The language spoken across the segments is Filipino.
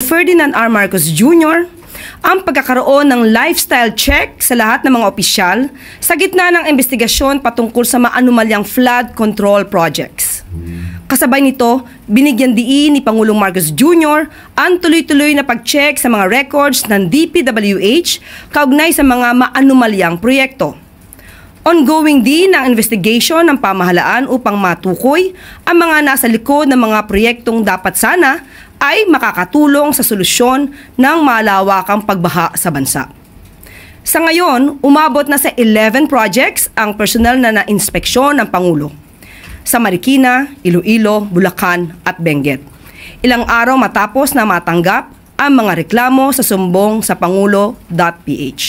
Ferdinand R. Marcos Jr., ang pagkakaroon ng lifestyle check sa lahat ng mga opisyal sa gitna ng investigasyon patungkol sa maanumalyang flood control projects. Kasabay nito, binigyan diin ni Pangulong Marcos Jr. ang tuloy-tuloy na pag-check sa mga records ng DPWH kaugnay sa mga maanumalyang proyekto. Ongoing din ang investigation ng pamahalaan upang matukoy ang mga nasa likod ng mga proyektong dapat sana ay makakatulong sa solusyon ng malawakang pagbaha sa bansa. Sa ngayon, umabot na sa 11 projects ang personal na na-inspeksyon ng Pangulo sa Marikina, Iloilo, Bulacan at Benguet. Ilang araw matapos na matanggap ang mga reklamo sa sumbong sa pangulo.ph.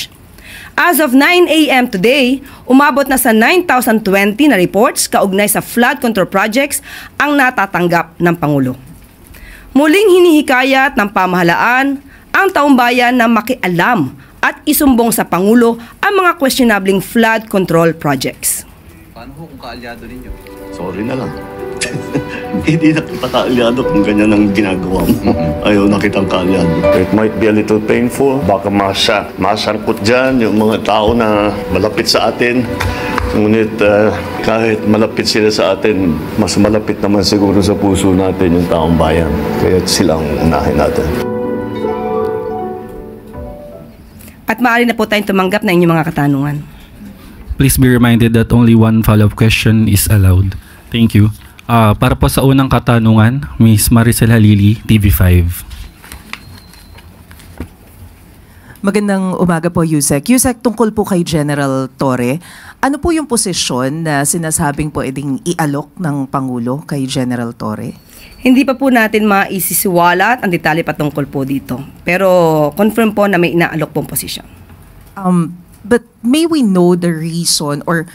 As of 9 a.m. today, umabot na sa 9,020 na reports kaugnay sa flood control projects ang natatanggap ng Pangulo. Muling hinihikayat ng pamahalaan ang taumbayan na makialam at isumbong sa Pangulo ang mga questionabling flood control projects. Paano kung kaalyado ninyo? Sorry na lang. Hindi na kita kaalyado kung ganyan ang ginagawa mo. Ayaw na kitang kaalyado. It might be a little painful. Baka masangkot dyan yung mga tao na malapit sa atin. Ngunit kahit malapit sila sa atin, mas malapit naman siguro sa puso natin yung taong bayan. Kaya silang unahin natin. At maaari na po tayong tumanggap na inyong mga katanungan. Please be reminded that only one follow-up question is allowed. Thank you. Para po sa unang katanungan, Ms. Maricel Halili, TV5. Magandang umaga po, Yusek. Yusek, tungkol po kay General Torre, ano po yung posisyon na sinasabing pwedeng ialok ng Pangulo kay General Torre? Hindi pa po natin maisisiwalat ang detalye patungkol po dito. Pero confirm po na may inaalok pong posisyon. But may we know the reason or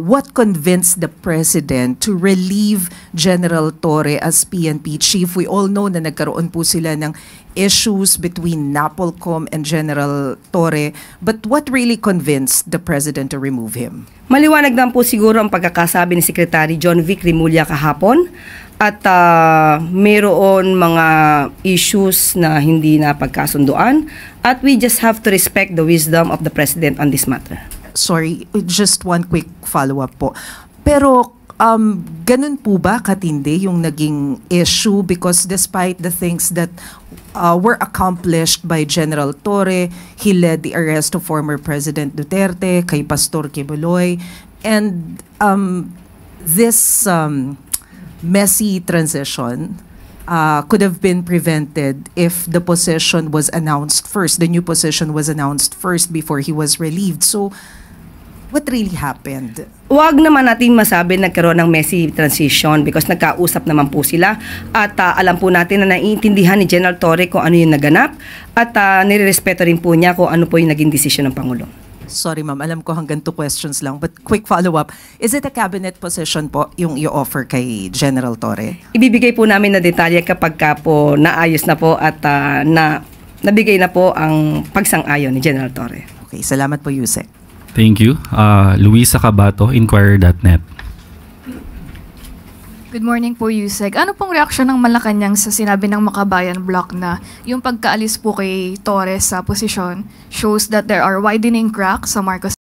what convinced the President to relieve General Torre as PNP chief? We all know na nagkaroon po sila ng issues between NAPOLCOM and General Torre. But what really convinced the President to remove him? Maliwanag lang po siguro ang pagkakasabi ni Secretary John Vic Rimulya kahapon at mayroon mga issues na hindi na pagkasunduan at we just have to respect the wisdom of the President on this matter. Sorry, just one quick follow-up po. Pero ganun po ba katindi yung naging issue? Because despite the things that were accomplished by General Torre, he led the arrest of former President Duterte, kay Pastor Quiboloy, and this messy transition could have been prevented if the position was announced first, the new position was announced first before he was relieved. So, what really happened? Huwag naman natin masabi nagkaroon ng messy transition because nagkausap naman po sila at alam po natin na naiintindihan ni General Torre kung ano yung naganap at nirerespeto rin po niya kung ano po yung naging desisyon ng Pangulo. Sorry ma'am, alam ko hanggang 2 questions lang, but quick follow-up. Is it a cabinet position po yung i-offer kay General Torre? Ibibigay po namin na detalye kapag po naayos na po at nabigay na po ang pagsang-ayon ni General Torre. Okay, salamat po, Yusek. Thank you. Luisa Cabato, Inquirer.net. Good morning po, Yusek. Ano pong reaksyon ng Malacanang sa sinabi ng Makabayan Block na yung pagkaalis po kay Torres sa posisyon shows that there are widening cracks sa Marcos